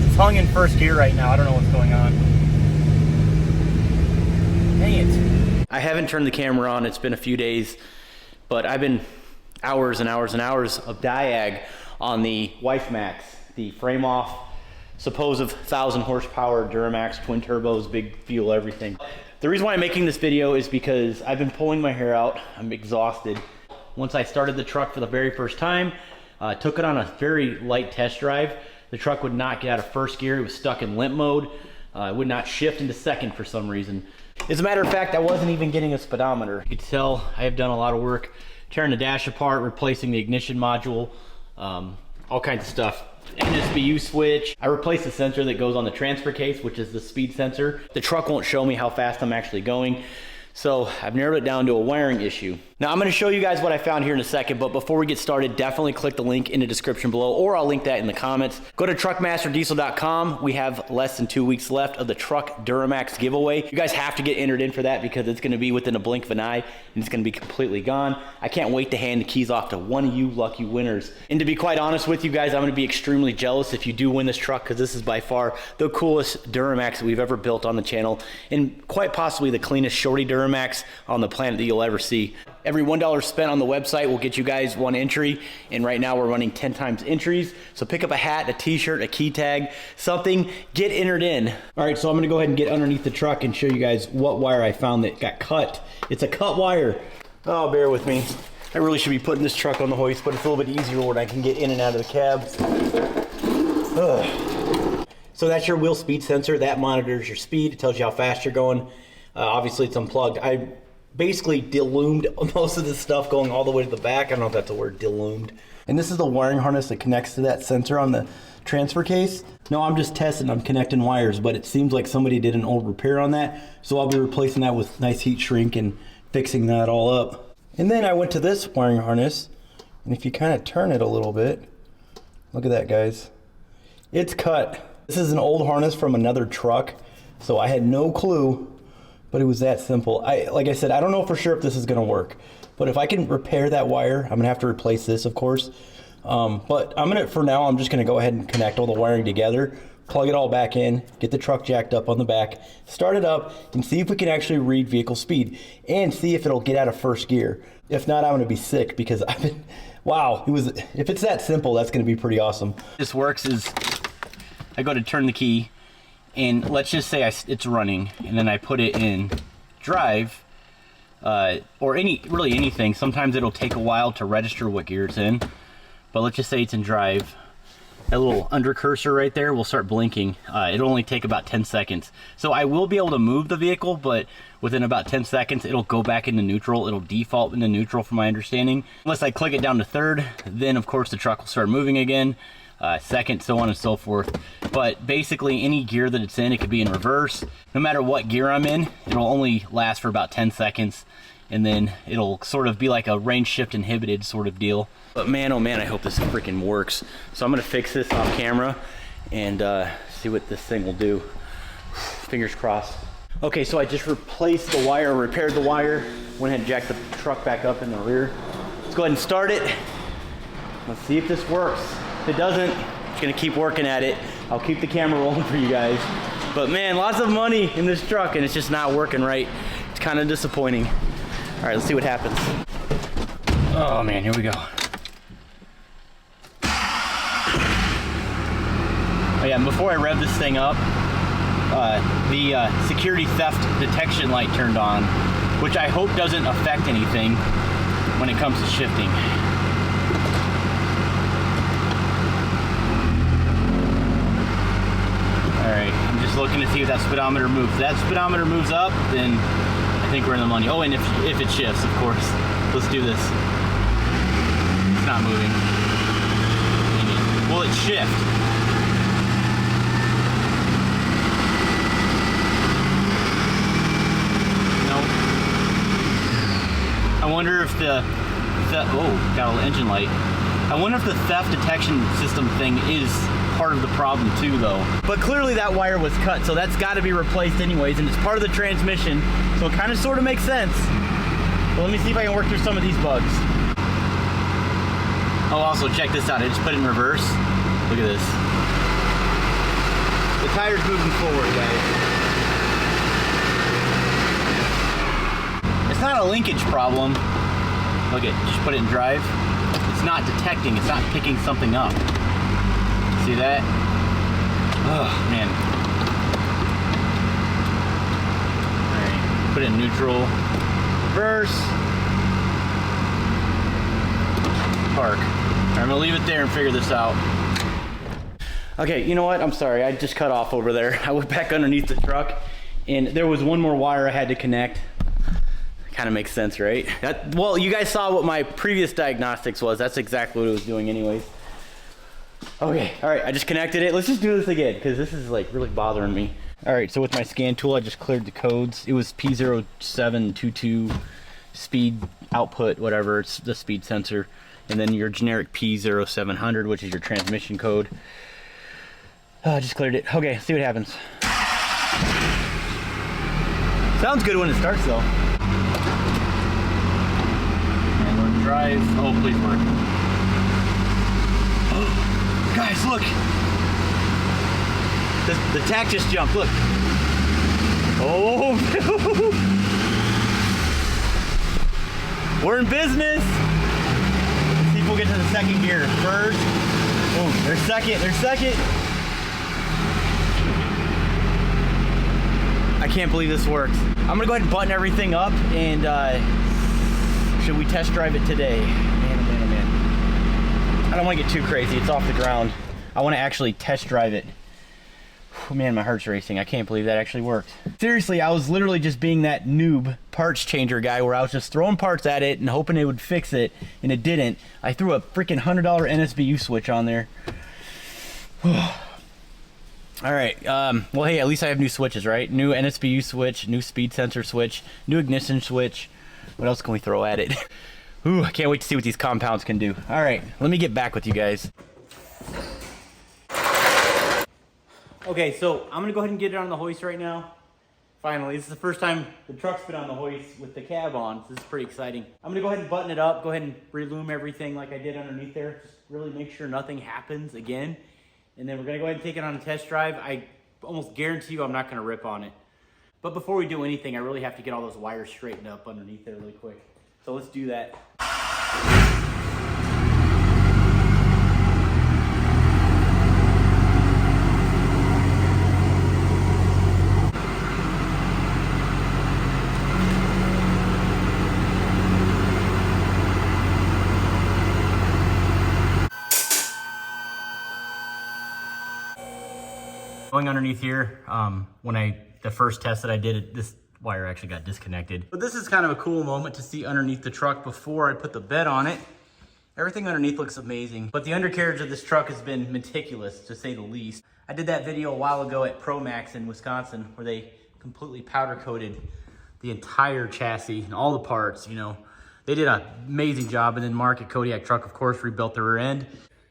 It's hung in first gear right now. I don't know what's going on. Dang it. I haven't turned the camera on. It's been a few days, but I've been hours and hours and hours of diag on the Max, the frame off, supposed 1,000 horsepower Duramax, twin turbos, big fuel, everything. The reason why I'm making this video is because I've been pulling my hair out. I'm exhausted. Once I started the truck for the very first time, took it on a very light test drive. The truck would not get out of first gear. It was stuck in limp mode. It would not shift into second for some reason. As a matter of fact, I wasn't even getting a speedometer. You can tell I have done a lot of work tearing the dash apart, replacing the ignition module, all kinds of stuff. NSBU switch. I replaced the sensor that goes on the transfer case, which is the speed sensor. The truck won't show me how fast I'm actually going. So I've narrowed it down to a wiring issue. Now I'm gonna show you guys what I found here in a second, but before we get started, definitely click the link in the description below, or I'll link that in the comments. Go to truckmasterdiesel.com. We have less than 2 weeks left of the truck Duramax giveaway. You guys have to get entered in for that because it's gonna be within a blink of an eye and it's gonna be completely gone. I can't wait to hand the keys off to one of you lucky winners. And to be quite honest with you guys, I'm gonna be extremely jealous if you do win this truck, because this is by far the coolest Duramax that we've ever built on the channel, and quite possibly the cleanest shorty Duramax on the planet that you'll ever see. Every $1 spent on the website will get you guys one entry, and right now we're running 10 times entries. So pick up a hat, a t-shirt, a key tag, something, get entered in. All right, so I'm gonna go ahead and get underneath the truck and show you guys what wire I found that got cut. It's a cut wire. Oh, bear with me. I really should be putting this truck on the hoist, but it's a little bit easier when I can get in and out of the cab. Ugh. So that's your wheel speed sensor. That monitors your speed. It tells you how fast you're going. Obviously it's unplugged. I basically deloomed most of the stuff going all the way to the back. I don't know if that's a word, deloomed. And this is the wiring harness that connects to that sensor on the transfer case. No, I'm just testing, I'm connecting wires, but it seems like somebody did an old repair on that. So I'll be replacing that with nice heat shrink and fixing that all up. And then I went to this wiring harness, and if you kind of turn it a little bit, look at that, guys. It's cut. This is an old harness from another truck, so I had no clue. But it was that simple. Like I said, I don't know for sure if this is gonna work, but if I can repair that wire, I'm gonna have to replace this, of course. But for now, I'm just gonna go ahead and connect all the wiring together, plug it all back in, get the truck jacked up on the back, start it up, and see if we can actually read vehicle speed, and see if it'll get out of first gear. If not, I'm gonna be sick because I've been, wow, if it's that simple, that's gonna be pretty awesome. This works is, I go to turn the key, and let's just say it's running, and then I put it in drive, or really anything. Sometimes it'll take a while to register what gear it's in, but let's just say it's in drive. That little under cursor right there will start blinking. It'll only take about 10 seconds. So I will be able to move the vehicle, but within about 10 seconds, it'll go back into neutral. It'll default into neutral from my understanding. Unless I click it down to third, then of course the truck will start moving again. Second, so on and so forth. But basically any gear that it's in, it could be in reverse. No matter what gear I'm in, it'll only last for about 10 seconds, and then it'll sort of be like a range shift inhibited sort of deal. But man, oh man, I hope this freaking works. So I'm gonna fix this off camera and see what this thing will do. Fingers crossed. Okay, so I just replaced the wire, repaired the wire, went ahead and jacked the truck back up in the rear. Let's go ahead and start it. Let's see if this works. If it doesn't, I'm just gonna keep working at it. I'll keep the camera rolling for you guys. But man, lots of money in this truck and it's just not working right. It's kind of disappointing. All right, let's see what happens. Oh man, here we go. Oh yeah, and before I rev this thing up, the security theft detection light turned on, which I hope doesn't affect anything when it comes to shifting. Alright, I'm just looking to see if that speedometer moves. If that speedometer moves up, then I think we're in the money. Oh, and if it shifts, of course. Let's do this. It's not moving. Will it shift? Nope. I wonder if oh, got a little engine light. I wonder if the theft detection system thing is part of the problem too, though. But clearly that wire was cut, so that's got to be replaced anyways, and it's part of the transmission, so it kind of sort of makes sense. But let me see if I can work through some of these bugs. Oh, also check this out. I just put it in reverse. Look at this. The tire's moving forward, guys. It's not a linkage problem. Look at, just put it in drive. It's not detecting, it's not picking something up. See that? Oh, man. All right, put it in neutral. Reverse. Park. All right, I'm gonna leave it there and figure this out. Okay, you know what? I'm sorry, I just cut off over there. I went back underneath the truck and there was one more wire I had to connect. Kind of makes sense, right? Well, you guys saw what my previous diagnostics was. That's exactly what it was doing anyways. Okay, all right, I just connected it. Let's just do this again because this is like really bothering me. All right, so with my scan tool, I just cleared the codes. It was P0722 speed output, whatever, it's the speed sensor. And then your generic P0700, which is your transmission code. I just cleared it. Okay, see what happens. Sounds good when it starts though. And we're in drive. Oh, please work. Oh, guys, look. The tack just jumped, look. Oh, we're in business. Let's see if we'll get to the second gear first. Oh, there's second. I can't believe this works. I'm gonna go ahead and button everything up and should we test drive it today? Man, oh man, oh man. I don't wanna get too crazy, it's off the ground. I wanna actually test drive it. Oh man, my heart's racing. I can't believe that actually worked. Seriously, I was literally just being that noob parts changer guy where I was just throwing parts at it and hoping it would fix it, and it didn't. I threw a freaking $100 NSBU switch on there. All right, well, hey, at least I have new switches, right? New NSBU switch, new speed sensor switch, new ignition switch. What else can we throw at it? Ooh, I can't wait to see what these compounds can do. All right, let me get back with you guys. Okay, so I'm gonna go ahead and get it on the hoist right now. Finally, this is the first time the truck's been on the hoist with the cab on, so this is pretty exciting. I'm gonna go ahead and button it up, go ahead and relume everything like I did underneath there. Just really make sure nothing happens again. And then we're gonna go ahead and take it on a test drive. I almost guarantee you I'm not gonna rip on it. But before we do anything, I really have to get all those wires straightened up underneath there really quick. So let's do that. Going underneath here, the first test that I did, this wire actually got disconnected. But this is kind of a cool moment to see underneath the truck before I put the bed on it. Everything underneath looks amazing, but the undercarriage of this truck has been meticulous, to say the least. I did that video a while ago at ProMax in Wisconsin, where they completely powder coated the entire chassis and all the parts, you know. They did an amazing job, and then Mark at Kodiak Truck, of course, rebuilt the rear end.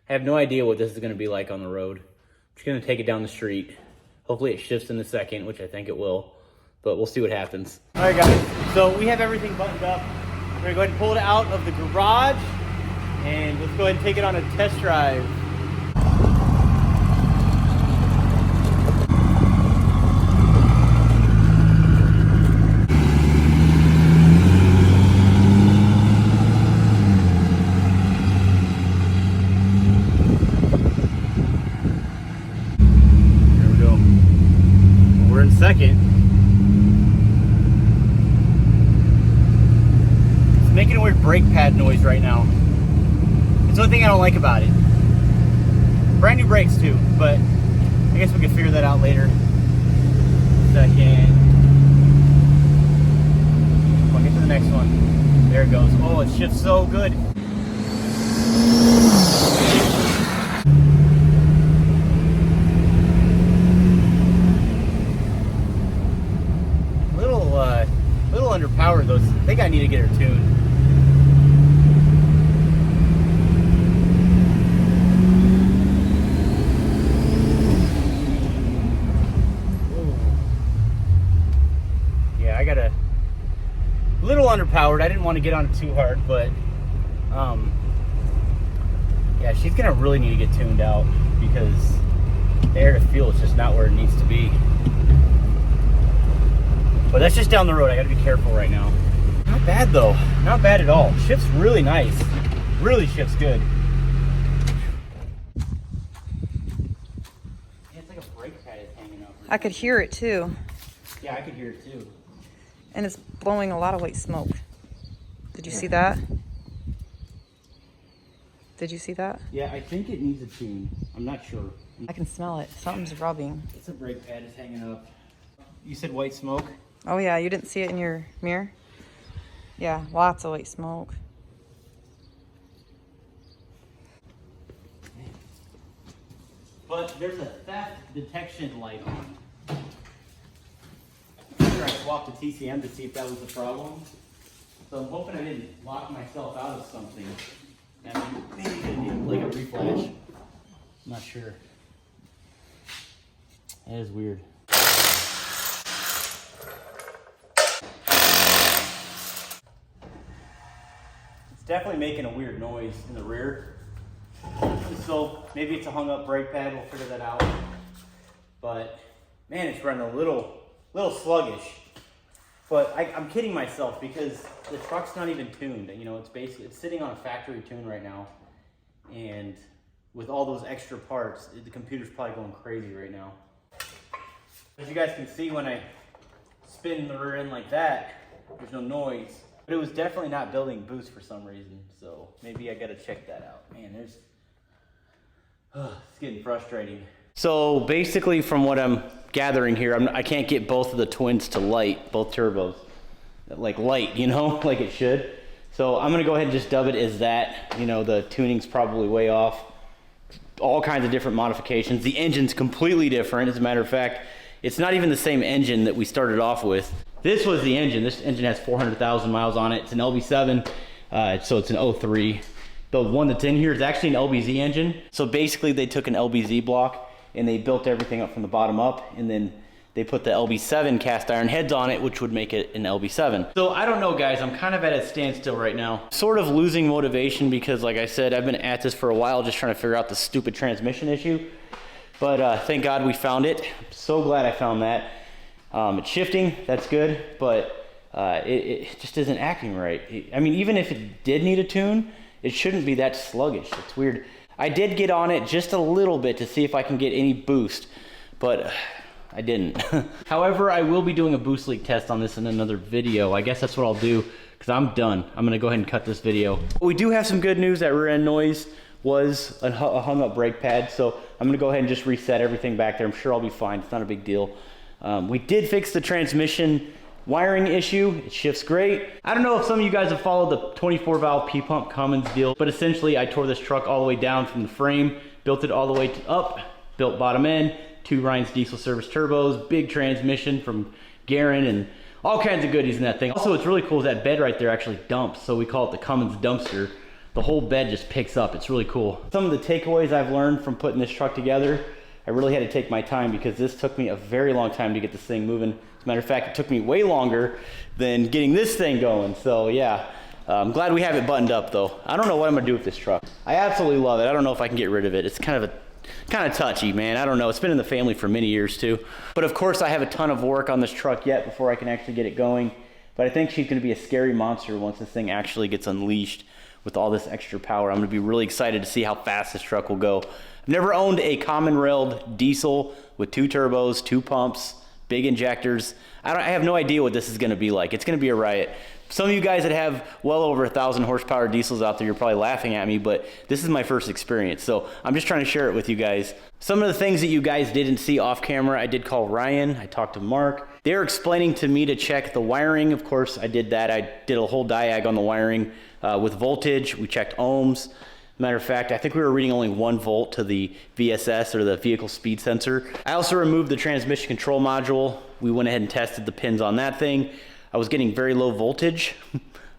I have no idea what this is gonna be like on the road. I'm just gonna take it down the street. Hopefully it shifts in a second, which I think it will, but we'll see what happens. All right, guys, so we have everything buttoned up. We're gonna go ahead and pull it out of the garage, and let's go ahead and take it on a test drive. Second, it's making a weird brake pad noise right now. It's the only thing I don't like about it. Brand new brakes too, but I guess we can figure that out later. Second. I'll get to the next one. There it goes. Oh, it shifts so good. Little underpowered though. I think I need to get her tuned. Ooh. Yeah, I got a little underpowered. I didn't want to get on it too hard, but Yeah, she's gonna really need to get tuned out because the air to fuel is just not where it needs to be. But that's just down the road. I gotta be careful right now. Not bad though. Not bad at all. Shifts really nice. Really shifts good. Yeah, it's like a brake pad is hanging up. I could hear it too. Yeah, I could hear it too. And it's blowing a lot of white smoke. Did you see that? Did you see that? Yeah, I think it needs a tune. I'm not sure. I can smell it. Something's rubbing. It's a brake pad is hanging up. You said white smoke? Oh yeah, you didn't see it in your mirror? Yeah, lots of white smoke. But there's a theft detection light on. I swapped the TCM to see if that was the problem. So I'm hoping I didn't lock myself out of something. And maybe it needed like a reflash. I'm not sure. That is weird. It's definitely making a weird noise in the rear. So maybe it's a hung up brake pad, we'll figure that out. But man, it's running a little sluggish. But I'm kidding myself because the truck's not even tuned. You know, it's sitting on a factory tune right now. And with all those extra parts, the computer's probably going crazy right now. As you guys can see, when I spin the rear end like that, there's no noise. But it was definitely not building boost for some reason. So maybe I gotta check that out. Man, it's getting frustrating. So basically from what I'm gathering here, I can't get both of the twins to light, both turbos. Like light, you know, like it should. So I'm gonna go ahead and just dub it as that. You know, the tuning's probably way off. All kinds of different modifications. The engine's completely different. As a matter of fact, it's not even the same engine that we started off with. This was the engine. This engine has 400,000 miles on it. It's an LB7, so it's an 03. The one that's in here is actually an LBZ engine. So basically they took an LBZ block and they built everything up from the bottom up, and then they put the LB7 cast iron heads on it, which would make it an LB7. So I don't know, guys, I'm kind of at a standstill right now. Sort of losing motivation because, like I said, I've been at this for a while just trying to figure out the stupid transmission issue. But thank God we found it. I'm so glad I found that. It's shifting, that's good, but it just isn't acting right. I mean, even if it did need a tune, it shouldn't be that sluggish. It's weird. I did get on it just a little bit to see if I can get any boost, but I didn't. However, I will be doing a boost leak test on this in another video. I guess that's what I'll do because I'm done. I'm gonna go ahead and cut this video. We do have some good news. That rear end noise was a hung up brake pad, so I'm gonna go ahead and just reset everything back there. I'm sure I'll be fine. It's not a big deal. We did fix the transmission wiring issue. It shifts great. I don't know if some of you guys have followed the 24 valve P-pump Cummins deal, but essentially I tore this truck all the way down from the frame, built it all the way up, built bottom end, 2 Ryan's diesel service turbos, big transmission from Garin, and all kinds of goodies in that thing. Also, what's really cool is that bed right there actually dumps, so we call it the Cummins dumpster. The whole bed just picks up. It's really cool. Some of the takeaways I've learned from putting this truck together, I really had to take my time because this took me a very long time to get this thing moving. As a matter of fact, it took me way longer than getting this thing going. So yeah, I'm glad we have it buttoned up though. I don't know what I'm gonna do with this truck. I absolutely love it. I don't know if I can get rid of it. It's kind of touchy, man. I don't know. It's been in the family for many years too. But of course I have a ton of work on this truck yet before I can actually get it going. But I think she's gonna be a scary monster once this thing actually gets unleashed with all this extra power. I'm gonna be really excited to see how fast this truck will go. I've never owned a common railed diesel with 2 turbos, 2 pumps, big injectors. I have no idea what this is gonna be like. It's gonna be a riot. Some of you guys that have well over 1,000 horsepower diesels out there, you're probably laughing at me, but this is my first experience. So I'm just trying to share it with you guys. Some of the things that you guys didn't see off camera, I did call Ryan, I talked to Mark. They're explaining to me to check the wiring. Of course, I did that. I did a whole diag on the wiring with voltage. We checked ohms. Matter of fact, I think we were reading only 1 volt to the VSS, or the vehicle speed sensor. I also removed the transmission control module. We went ahead and tested the pins on that thing. I was getting very low voltage,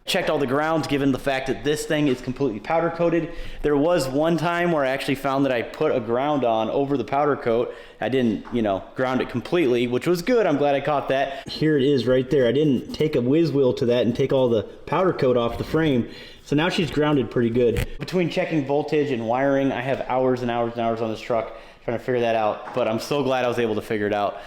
Checked all the grounds, given the fact that this thing is completely powder coated. There was one time where I actually found that I put a ground on over the powder coat. I didn't, you know, ground it completely, which was good. I'm glad I caught that. Here it is right there. I didn't take a whiz wheel to that and take all the powder coat off the frame. So now she's grounded pretty good. Between checking voltage and wiring, I have hours and hours and hours on this truck trying to figure that out. But I'm so glad I was able to figure it out.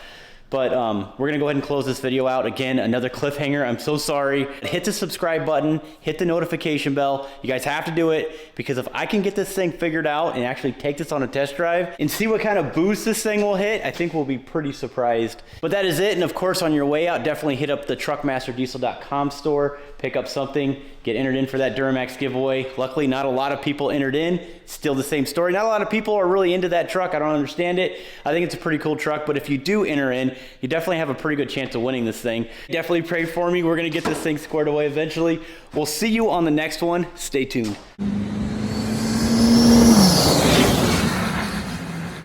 But we're gonna go ahead and close this video out. Again, another cliffhanger. I'm so sorry. Hit the subscribe button, hit the notification bell. You guys have to do it, because if I can get this thing figured out and actually take this on a test drive and see what kind of boost this thing will hit, I think we'll be pretty surprised. But that is it. And of course, on your way out, definitely hit up the truckmasterdiesel.com store, pick up something, get entered in for that Duramax giveaway. Luckily, not a lot of people entered in. Still the same story. Not a lot of people are really into that truck. I don't understand it. I think it's a pretty cool truck, but if you do enter in, you definitely have a pretty good chance of winning this thing. Definitely pray for me. We're gonna get this thing squared away eventually. We'll see you on the next one. Stay tuned.